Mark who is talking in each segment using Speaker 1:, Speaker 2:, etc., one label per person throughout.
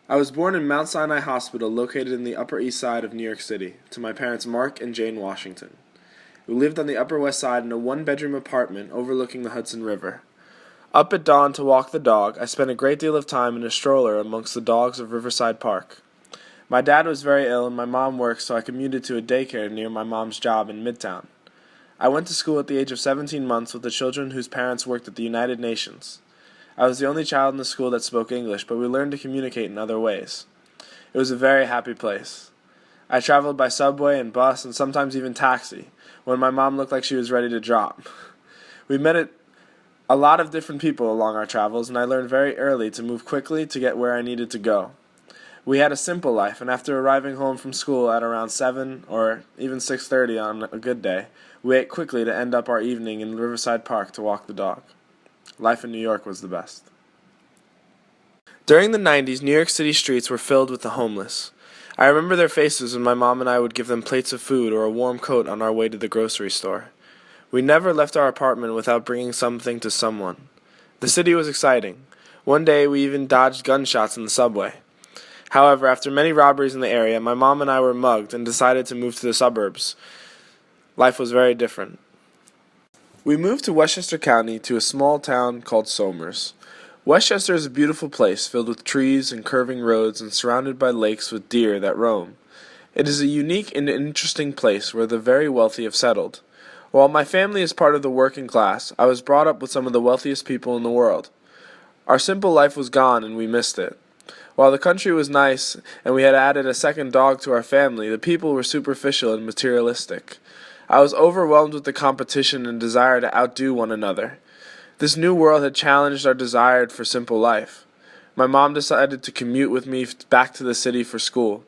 Speaker 1: I was born in Mount Sinai Hospital, located in the Upper East Side of New York City, to my parents Mark and Jane Washington. We lived on the Upper West Side in a one-bedroom apartment overlooking the Hudson River. Up at dawn to walk the dog, I spent a great deal of time in a stroller amongst the dogs of Riverside Park. My dad was very ill and my mom worked, so I commuted to a daycare near my mom's job in Midtown. I went to school at the age of 17 months with the children whose parents worked at the United Nations. I was the only child in the school that spoke English, but we learned to communicate in other ways. It was a very happy place. I traveled by subway and bus and sometimes even taxi, when my mom looked like she was ready to drop. We met a lot of different people along our travels, and I learned very early to move quickly to get where I needed to go. We had a simple life, and after arriving home from school at around 7 or even 6:30 on a good day, we ate quickly to end up our evening in Riverside Park to walk the dog. Life in New York was the best. During the 90s, New York City streets were filled with the homeless. I remember their faces when my mom and I would give them plates of food or a warm coat on our way to the grocery store. We never left our apartment without bringing something to someone. The city was exciting. One day we even dodged gunshots in the subway. However, after many robberies in the area, my mom and I were mugged and decided to move to the suburbs. Life was very different. We moved to Westchester County to a small town called Somers. Westchester is a beautiful place filled with trees and curving roads and surrounded by lakes with deer that roam. It is a unique and interesting place where the very wealthy have settled. While my family is part of the working class, I was brought up with some of the wealthiest people in the world. Our simple life was gone and we missed it. While the country was nice and we had added a second dog to our family, the people were superficial and materialistic. I was overwhelmed with the competition and desire to outdo one another. This new world had challenged our desire for simple life. My mom decided to commute with me back to the city for school.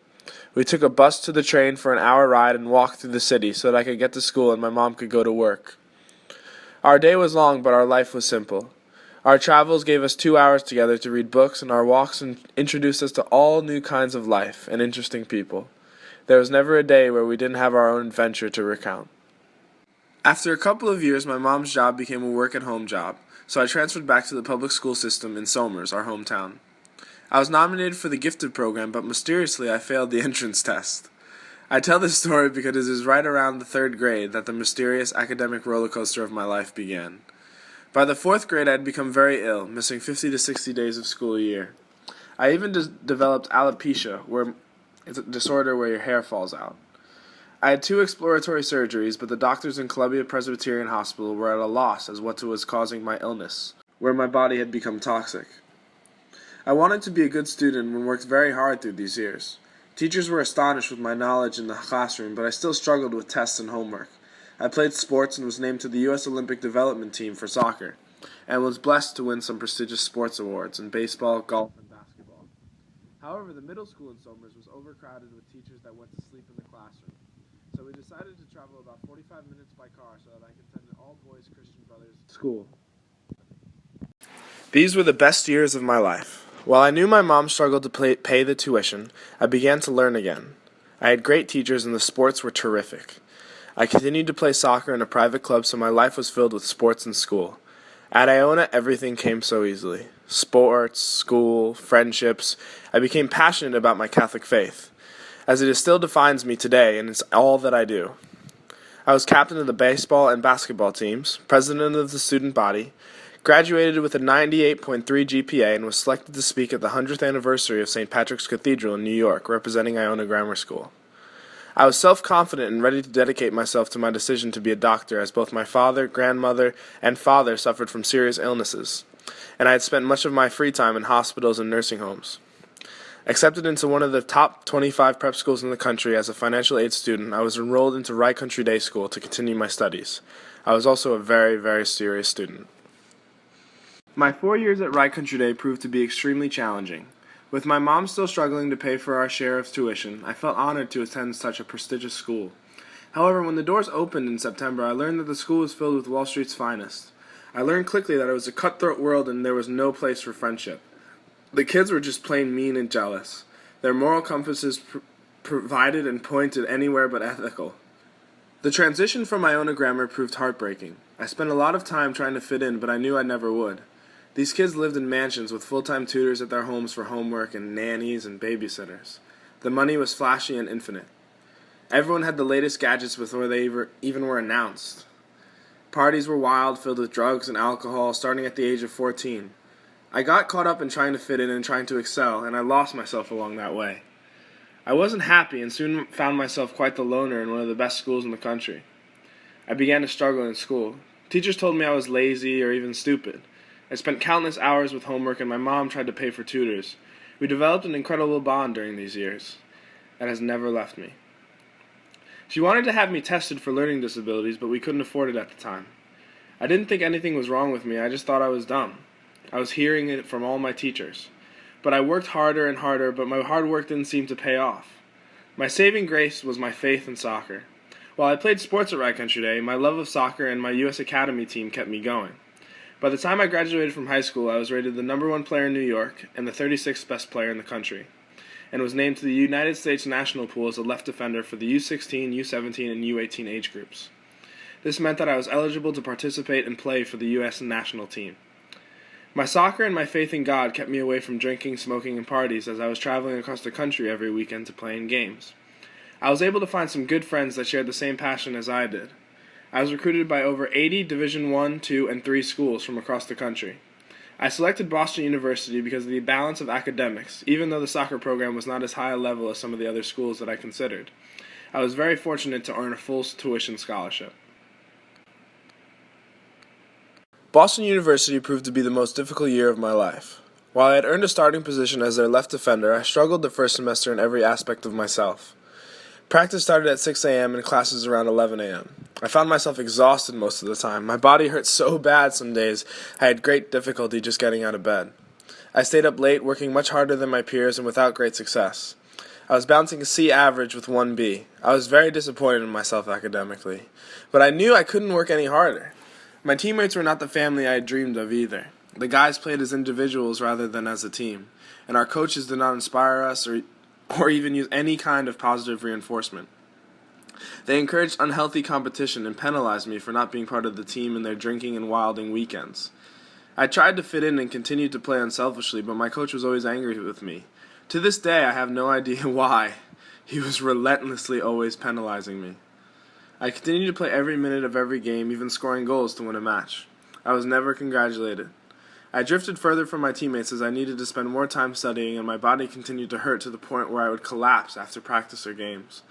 Speaker 1: We took a bus to the train for an hour ride and walked through the city so that I could get to school and my mom could go to work. Our day was long, but our life was simple. Our travels gave us 2 hours together to read books, and our walks introduced us to all new kinds of life and interesting people. There was never a day where we didn't have our own adventure to recount. After a couple of years, my mom's job became a work-at-home job, so I transferred back to the public school system in Somers, our hometown. I was nominated for the gifted program, but mysteriously I failed the entrance test. I tell this story because it is right around the 3rd grade that the mysterious academic roller coaster of my life began. By the 4th grade, I had become very ill, missing 50 to 60 days of school a year. I even developed alopecia, it's a disorder where your hair falls out. I had 2 exploratory surgeries, but the doctors in Columbia Presbyterian Hospital were at a loss as what was causing my illness, where my body had become toxic. I wanted to be a good student and worked very hard through these years. Teachers were astonished with my knowledge in the classroom, but I still struggled with tests and homework. I played sports and was named to the U.S. Olympic development team for soccer, and was blessed to win some prestigious sports awards in baseball, golf, and basketball. However, the middle school in Somers was overcrowded with teachers that went to sleep in the classroom. So we decided to travel about 45 minutes by car so that I could attend an all-boys Christian Brothers school. These were the best years of my life. While I knew my mom struggled to pay the tuition, I began to learn again. I had great teachers and the sports were terrific. I continued to play soccer in a private club, so my life was filled with sports and school. At Iona, everything came so easily. Sports, school, friendships. I became passionate about my Catholic faith, as it still defines me today, and it's all that I do. I was captain of the baseball and basketball teams, president of the student body, graduated with a 98.3 GPA, and was selected to speak at the 100th anniversary of St. Patrick's Cathedral in New York, representing Iona Grammar School. I was self-confident and ready to dedicate myself to my decision to be a doctor, as both my father, grandmother, and father suffered from serious illnesses, and I had spent much of my free time in hospitals and nursing homes. Accepted into one of the top 25 prep schools in the country as a financial aid student, I was enrolled into Rye Country Day School to continue my studies. I was also a very, very serious student. My 4 years at Rye Country Day proved to be extremely challenging. With my mom still struggling to pay for our share of tuition, I felt honored to attend such a prestigious school. However, when the doors opened in September, I learned that the school was filled with Wall Street's finest. I learned quickly that it was a cutthroat world and there was no place for friendship. The kids were just plain mean and jealous. Their moral compasses provided and pointed anywhere but ethical. The transition from Iona Grammar proved heartbreaking. I spent a lot of time trying to fit in, but I knew I never would. These kids lived in mansions with full-time tutors at their homes for homework and nannies and babysitters. The money was flashy and infinite. Everyone had the latest gadgets before they even were announced. Parties were wild, filled with drugs and alcohol, starting at the age of 14. I got caught up in trying to fit in and trying to excel, and I lost myself along that way. I wasn't happy and soon found myself quite the loner in one of the best schools in the country. I began to struggle in school. Teachers told me I was lazy or even stupid. I spent countless hours with homework and my mom tried to pay for tutors. We developed an incredible bond during these years that has never left me. She wanted to have me tested for learning disabilities, but we couldn't afford it at the time. I didn't think anything was wrong with me, I just thought I was dumb. I was hearing it from all my teachers. But I worked harder and harder, but my hard work didn't seem to pay off. My saving grace was my faith in soccer. While I played sports at Rye Country Day, my love of soccer and my U.S. Academy team kept me going. By the time I graduated from high school, I was rated the #1 player in New York and the 36th best player in the country, and was named to the United States national pool as a left defender for the U16, U17, and U18 age groups. This meant that I was eligible to participate and play for the U.S. national team. My soccer and my faith in God kept me away from drinking, smoking, and parties as I was traveling across the country every weekend to play in games. I was able to find some good friends that shared the same passion as I did. I was recruited by over 80 Division I, II, and III schools from across the country. I selected Boston University because of the balance of academics, even though the soccer program was not as high a level as some of the other schools that I considered. I was very fortunate to earn a full tuition scholarship. Boston University proved to be the most difficult year of my life. While I had earned a starting position as their left defender, I struggled the first semester in every aspect of myself. Practice started at 6 a.m. and classes around 11 a.m. I found myself exhausted most of the time. My body hurt so bad some days, I had great difficulty just getting out of bed. I stayed up late, working much harder than my peers and without great success. I was bouncing a C average with 1 B. I was very disappointed in myself academically, but I knew I couldn't work any harder. My teammates were not the family I had dreamed of either. The guys played as individuals rather than as a team, and our coaches did not inspire us or even use any kind of positive reinforcement. They encouraged unhealthy competition and penalized me for not being part of the team in their drinking and wilding weekends. I tried to fit in and continued to play unselfishly, but my coach was always angry with me. To this day, I have no idea why. He was relentlessly always penalizing me. I continued to play every minute of every game, even scoring goals to win a match. I was never congratulated. I drifted further from my teammates as I needed to spend more time studying, and my body continued to hurt to the point where I would collapse after practice or games.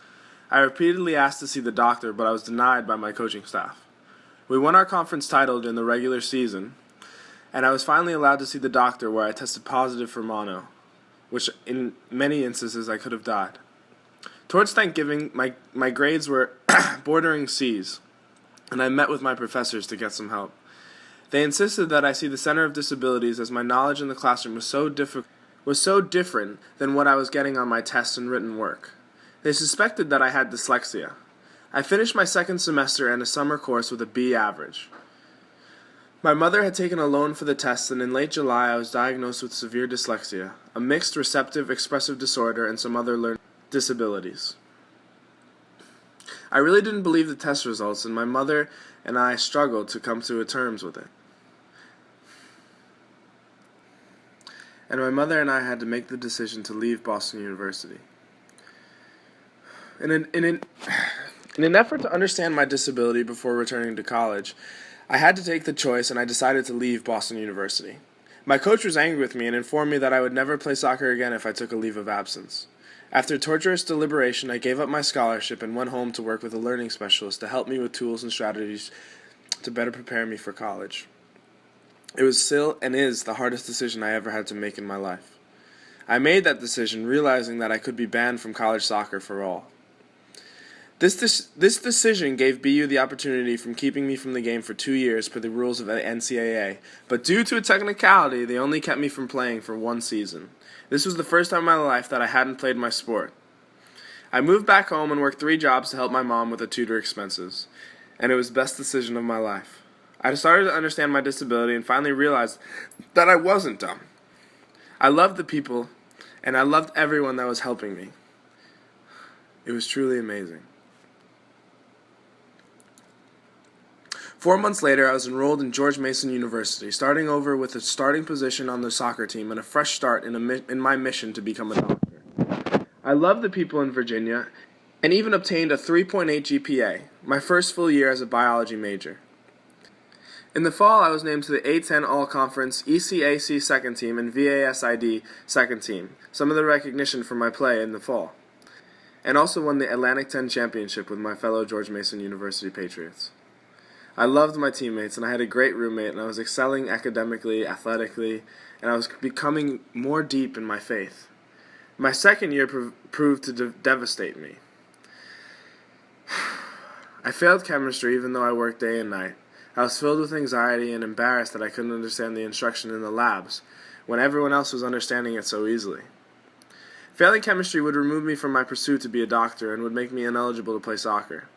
Speaker 1: I repeatedly asked to see the doctor, but I was denied by my coaching staff. We won our conference title during the regular season, and I was finally allowed to see the doctor where I tested positive for mono, which in many instances I could have died. Towards Thanksgiving, my grades were bordering C's, and I met with my professors to get some help. They insisted that I see the Center of Disabilities as my knowledge in the classroom was so different than what I was getting on my tests and written work. They suspected that I had dyslexia. I finished my second semester and a summer course with a B average. My mother had taken a loan for the tests, and in late July I was diagnosed with severe dyslexia, a mixed receptive expressive disorder, and some other learning disabilities. I really didn't believe the test results, and my mother and I struggled to come to terms with it. And my mother and I had to make the decision to leave Boston University. In an effort to understand my disability before returning to college, I had to take the choice, and I decided to leave Boston University. My coach was angry with me and informed me that I would never play soccer again if I took a leave of absence. After torturous deliberation, I gave up my scholarship and went home to work with a learning specialist to help me with tools and strategies to better prepare me for college. It was still and is the hardest decision I ever had to make in my life. I made that decision realizing that I could be banned from college soccer for all. This decision gave BU the opportunity from keeping me from the game for 2 years per the rules of the NCAA, but due to a technicality, they only kept me from playing for 1 season. This was the first time in my life that I hadn't played my sport. I moved back home and worked 3 jobs to help my mom with the tutor expenses, and it was the best decision of my life. I started to understand my disability and finally realized that I wasn't dumb. I loved the people, and I loved everyone that was helping me. It was truly amazing. 4 months later, I was enrolled in George Mason University, starting over with a starting position on the soccer team and a fresh start in my mission to become a doctor. I loved the people in Virginia and even obtained a 3.8 GPA, my first full year as a biology major. In the fall, I was named to the A10 All-Conference ECAC second team and VASID second team, some of the recognition for my play in the fall, and also won the Atlantic 10 championship with my fellow George Mason University Patriots. I loved my teammates, and I had a great roommate, and I was excelling academically, athletically, and I was becoming more deep in my faith. My second year proved to devastate me. I failed chemistry even though I worked day and night. I was filled with anxiety and embarrassed that I couldn't understand the instruction in the labs, when everyone else was understanding it so easily. Failing chemistry would remove me from my pursuit to be a doctor and would make me ineligible to play soccer.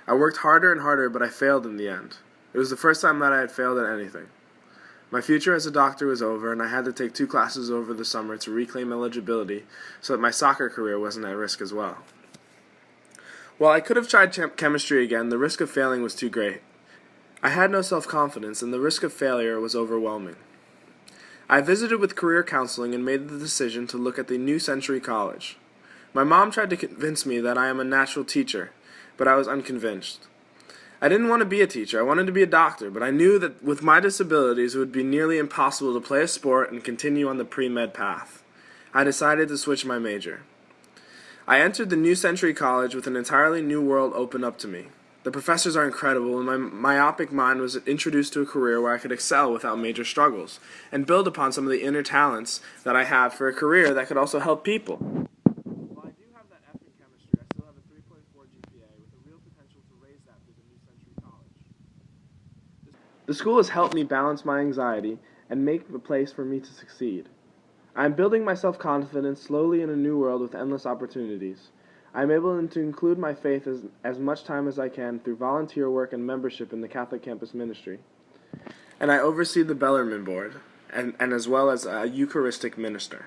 Speaker 1: I worked harder and harder, but I failed in the end. It was the first time that I had failed at anything. My future as a doctor was over, and I had to take 2 classes over the summer to reclaim eligibility so that my soccer career wasn't at risk as well. While I could have tried chemistry again, the risk of failing was too great. I had no self-confidence, and the risk of failure was overwhelming. I visited with career counseling and made the decision to look at the New Century College. My mom tried to convince me that I am a natural teacher, but I was unconvinced. I didn't want to be a teacher, I wanted to be a doctor, but I knew that with my disabilities it would be nearly impossible to play a sport and continue on the pre-med path. I decided to switch my major. I entered the New Century College with an entirely new world opened up to me. The professors are incredible, and my myopic mind was introduced to a career where I could excel without major struggles, and build upon some of the inner talents that I have for a career that could also help people. While I do have that F in chemistry, I still have a 3.4 GPA with a real potential to raise that through the New Century College. The school has helped me balance my anxiety and make a place for me to succeed. I am building my self-confidence slowly in a new world with endless opportunities. I am able to include my faith as much time as I can through volunteer work and membership in the Catholic Campus Ministry. And I oversee the Bellarmine Board, and as well as a Eucharistic minister.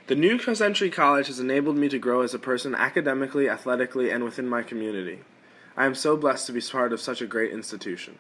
Speaker 1: The New Century College has enabled me to grow as a person academically, athletically, and within my community. I am so blessed to be part of such a great institution.